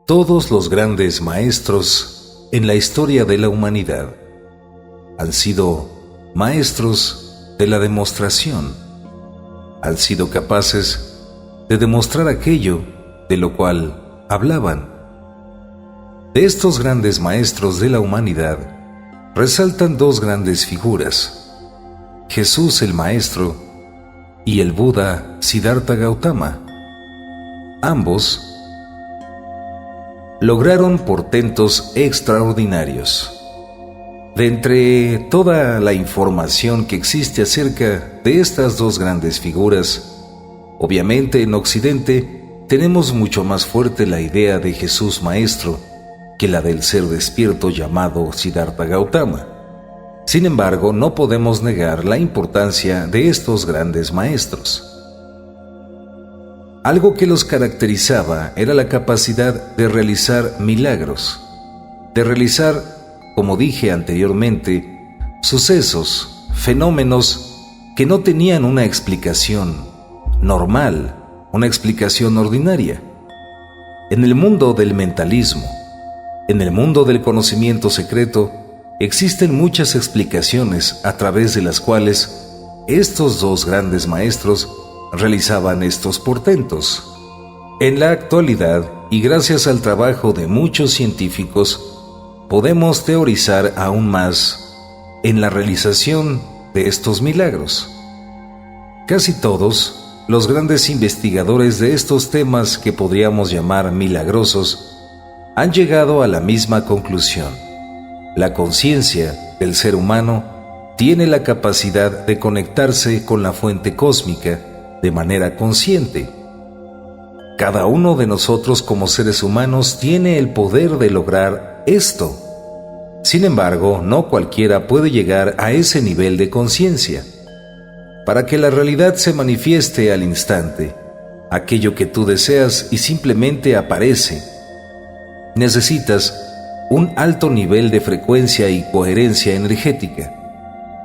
Todos los grandes maestros en la historia de la humanidad han sido maestros de la demostración. Han sido capaces de demostrar aquello de lo cual hablaban. De estos grandes maestros de la humanidad resaltan dos grandes figuras: Jesús el Maestro y el Buda Siddhartha Gautama. Ambos lograron portentos extraordinarios. De entre toda la información que existe acerca de estas dos grandes figuras, obviamente en Occidente tenemos mucho más fuerte la idea de Jesús Maestro que la del ser despierto llamado Siddhartha Gautama. Sin embargo, no podemos negar la importancia de estos grandes maestros. Algo que los caracterizaba era la capacidad de realizar milagros, de realizar, como dije anteriormente, sucesos, fenómenos que no tenían una explicación normal, una explicación ordinaria. En el mundo del mentalismo, en el mundo del conocimiento secreto, existen muchas explicaciones a través de las cuales estos dos grandes maestros realizaban estos portentos. En la actualidad, y gracias al trabajo de muchos científicos, podemos teorizar aún más en la realización de estos milagros. Casi todos los grandes investigadores de estos temas que podríamos llamar milagrosos han llegado a la misma conclusión: la conciencia del ser humano tiene la capacidad de conectarse con la fuente cósmica de manera consciente. Cada uno de nosotros como seres humanos tiene el poder de lograr esto. Sin embargo, no cualquiera puede llegar a ese nivel de conciencia. Para que la realidad se manifieste al instante, aquello que tú deseas y simplemente aparece, necesitas un alto nivel de frecuencia y coherencia energética.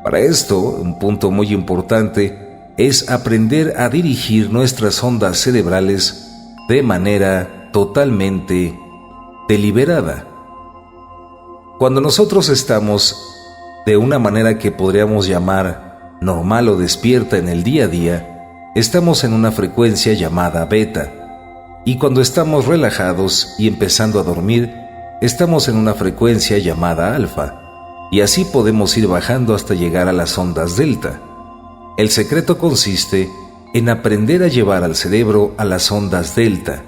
Para esto, un punto muy importante es aprender a dirigir nuestras ondas cerebrales de manera totalmente deliberada. Cuando nosotros estamos de una manera que podríamos llamar normal o despierta en el día a día, estamos en una frecuencia llamada beta, y cuando estamos relajados y empezando a dormir, estamos en una frecuencia llamada alfa, y así podemos ir bajando hasta llegar a las ondas delta. El secreto consiste en aprender a llevar al cerebro a las ondas delta,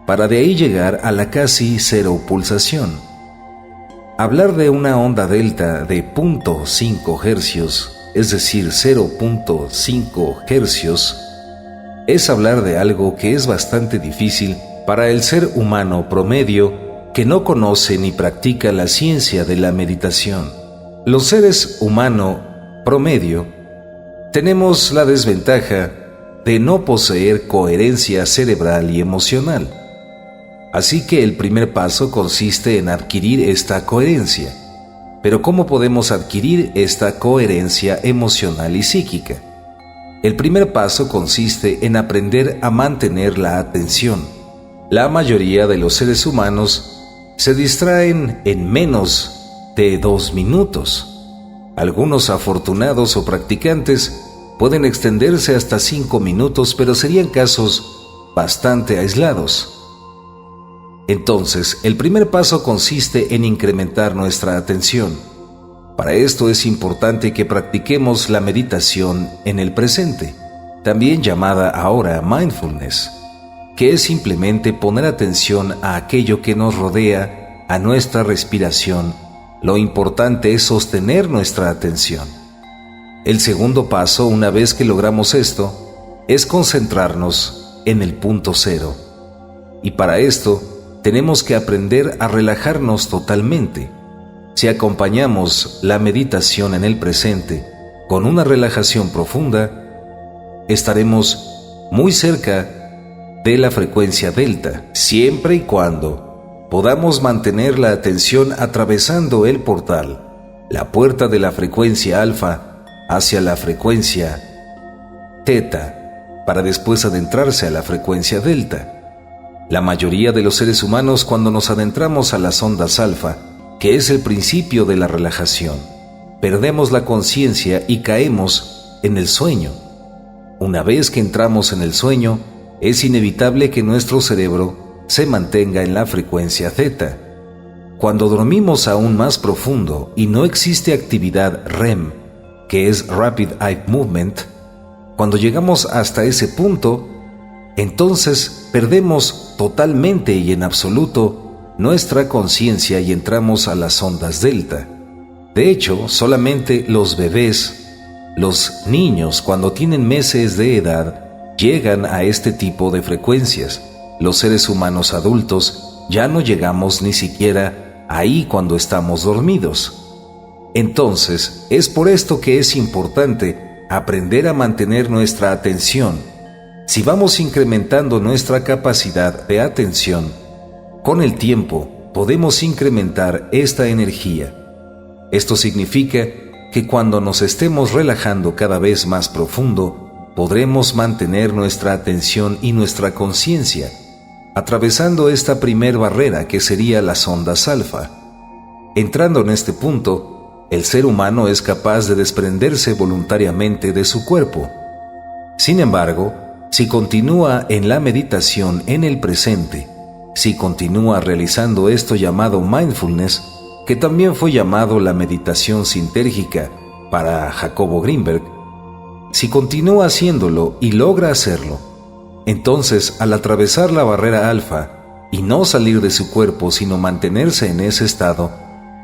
para de ahí llegar a la casi cero pulsación. Hablar de una onda delta de 0.5 hercios, es decir, 0.5 hercios, es hablar de algo que es bastante difícil para el ser humano promedio que no conoce ni practica la ciencia de la meditación. Los seres humanos promedio tenemos la desventaja de no poseer coherencia cerebral y emocional. Así que el primer paso consiste en adquirir esta coherencia. Pero ¿cómo podemos adquirir esta coherencia emocional y psíquica? El primer paso consiste en aprender a mantener la atención. La mayoría de los seres humanos se distraen en menos de 2 minutos. Algunos afortunados o practicantes pueden extenderse hasta 5 minutos, pero serían casos bastante aislados. Entonces, el primer paso consiste en incrementar nuestra atención. Para esto es importante que practiquemos la meditación en el presente, también llamada ahora mindfulness, que es simplemente poner atención a aquello que nos rodea, a nuestra respiración. Lo importante es sostener nuestra atención. El segundo paso, una vez que logramos esto, es concentrarnos en el punto cero. Y para esto, tenemos que aprender a relajarnos totalmente. Si acompañamos la meditación en el presente con una relajación profunda, estaremos muy cerca de la frecuencia delta, siempre y cuando podamos mantener la atención atravesando el portal, la puerta de la frecuencia alfa hacia la frecuencia teta, para después adentrarse a la frecuencia delta. La mayoría de los seres humanos, cuando nos adentramos a las ondas alfa, que es el principio de la relajación, perdemos la conciencia y caemos en el sueño. Una vez que entramos en el sueño, es inevitable que nuestro cerebro se mantenga en la frecuencia Theta. Cuando dormimos aún más profundo y no existe actividad REM, que es Rapid Eye Movement, cuando llegamos hasta ese punto, entonces perdemos totalmente y en absoluto nuestra conciencia y entramos a las ondas delta. De hecho, solamente los bebés, los niños cuando tienen meses de edad, llegan a este tipo de frecuencias. Los seres humanos adultos ya no llegamos ni siquiera ahí cuando estamos dormidos. Entonces, es por esto que es importante aprender a mantener nuestra atención. Si vamos incrementando nuestra capacidad de atención, con el tiempo podemos incrementar esta energía. Esto significa que cuando nos estemos relajando cada vez más profundo, podremos mantener nuestra atención y nuestra conciencia, atravesando esta primer barrera que sería las ondas alfa. Entrando en este punto, el ser humano es capaz de desprenderse voluntariamente de su cuerpo. Sin embargo, si continúa en la meditación en el presente, si continúa realizando esto llamado mindfulness, que también fue llamado la meditación sintérgica para Jacobo Greenberg, si continúa haciéndolo y logra hacerlo, entonces al atravesar la barrera alfa y no salir de su cuerpo sino mantenerse en ese estado,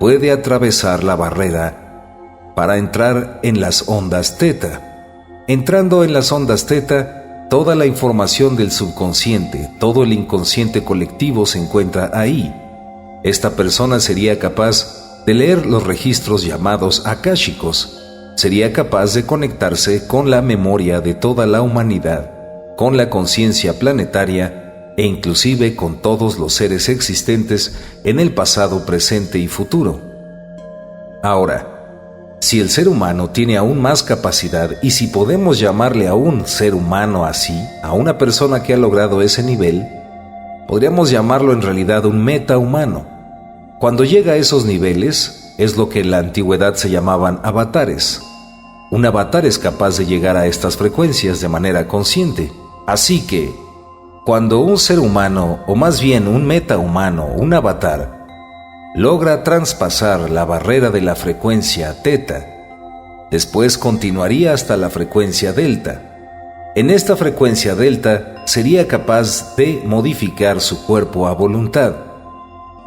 puede atravesar la barrera para entrar en las ondas teta. Entrando en las ondas teta, toda la información del subconsciente, todo el inconsciente colectivo se encuentra ahí. Esta persona sería capaz de leer los registros llamados akáshicos, sería capaz de conectarse con la memoria de toda la humanidad, con la conciencia planetaria e inclusive con todos los seres existentes en el pasado, presente y futuro. Ahora, si el ser humano tiene aún más capacidad y si podemos llamarle a un ser humano así, a una persona que ha logrado ese nivel, podríamos llamarlo en realidad un metahumano. Cuando llega a esos niveles, es lo que en la antigüedad se llamaban avatares. Un avatar es capaz de llegar a estas frecuencias de manera consciente. Así que, cuando un ser humano, o más bien un metahumano, un avatar, logra traspasar la barrera de la frecuencia teta, después continuaría hasta la frecuencia delta. En esta frecuencia delta sería capaz de modificar su cuerpo a voluntad.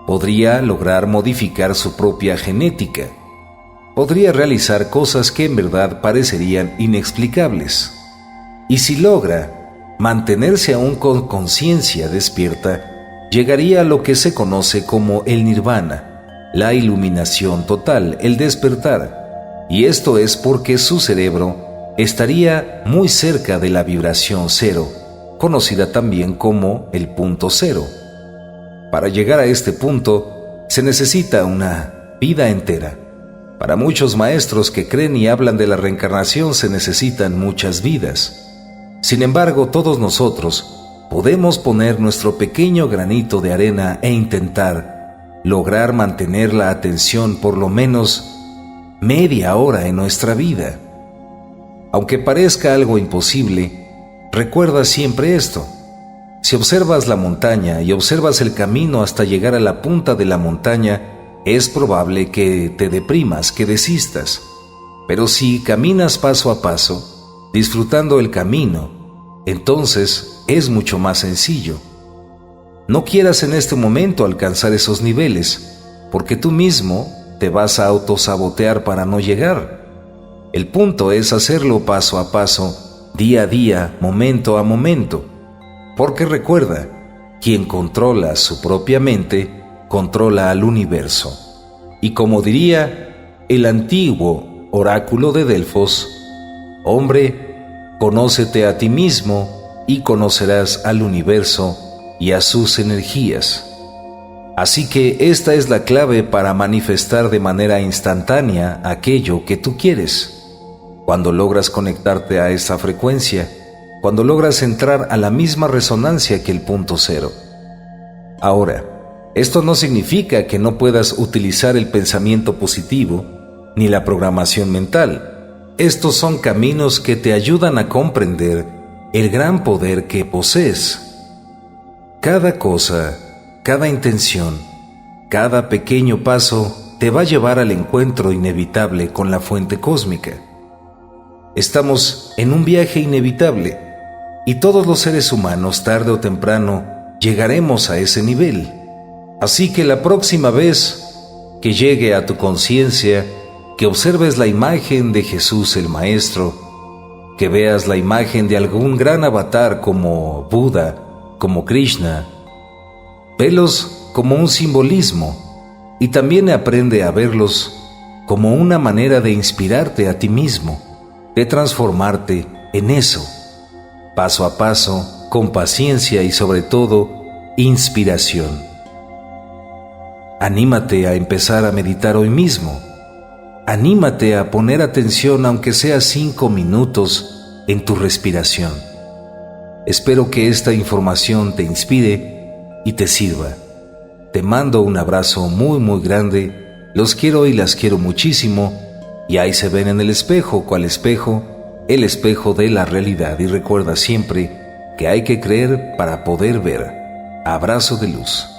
Podría lograr modificar su propia genética. Podría realizar cosas que en verdad parecerían inexplicables. Y si logra mantenerse aún con conciencia despierta, llegaría a lo que se conoce como el nirvana, la iluminación total, el despertar. Y esto es porque su cerebro estaría muy cerca de la vibración cero, conocida también como el punto cero. Para llegar a este punto se necesita una vida entera. Para muchos maestros que creen y hablan de la reencarnación se necesitan muchas vidas. Sin embargo, todos nosotros podemos poner nuestro pequeño granito de arena e intentar lograr mantener la atención por lo menos media hora en nuestra vida. Aunque parezca algo imposible, recuerda siempre esto. Si observas la montaña y observas el camino hasta llegar a la punta de la montaña, es probable que te deprimas, que desistas. Pero si caminas paso a paso, disfrutando el camino, entonces es mucho más sencillo. No quieras en este momento alcanzar esos niveles, porque tú mismo te vas a autosabotear para no llegar. El punto es hacerlo paso a paso, día a día, momento a momento. Porque recuerda, quien controla su propia mente, controla al universo. Y como diría el antiguo oráculo de Delfos, hombre, conócete a ti mismo y conocerás al universo y a sus energías. Así que esta es la clave para manifestar de manera instantánea aquello que tú quieres. Cuando logras conectarte a esa frecuencia, cuando logras entrar a la misma resonancia que el punto cero, Ahora, esto no significa que no puedas utilizar el pensamiento positivo ni la programación mental. Estos son caminos que te ayudan a comprender el gran poder que posees. Cada cosa, cada intención, cada pequeño paso te va a llevar al encuentro inevitable con la fuente cósmica. Estamos en un viaje inevitable y todos los seres humanos, tarde o temprano, llegaremos a ese nivel. Así que la próxima vez que llegue a tu conciencia, que observes la imagen de Jesús el Maestro, que veas la imagen de algún gran avatar como Buda, como Krishna, velos como un simbolismo y también aprende a verlos como una manera de inspirarte a ti mismo, de transformarte en eso, paso a paso, con paciencia y sobre todo, inspiración. Anímate a empezar a meditar hoy mismo. Anímate a poner atención, aunque sea 5 minutos, en tu respiración. Espero que esta información te inspire y te sirva. Te mando un abrazo muy grande. Los quiero y las quiero muchísimo. Y ahí se ven en el espejo. ¿Cuál espejo? El espejo de la realidad. Y recuerda siempre que hay que creer para poder ver. Abrazo de luz.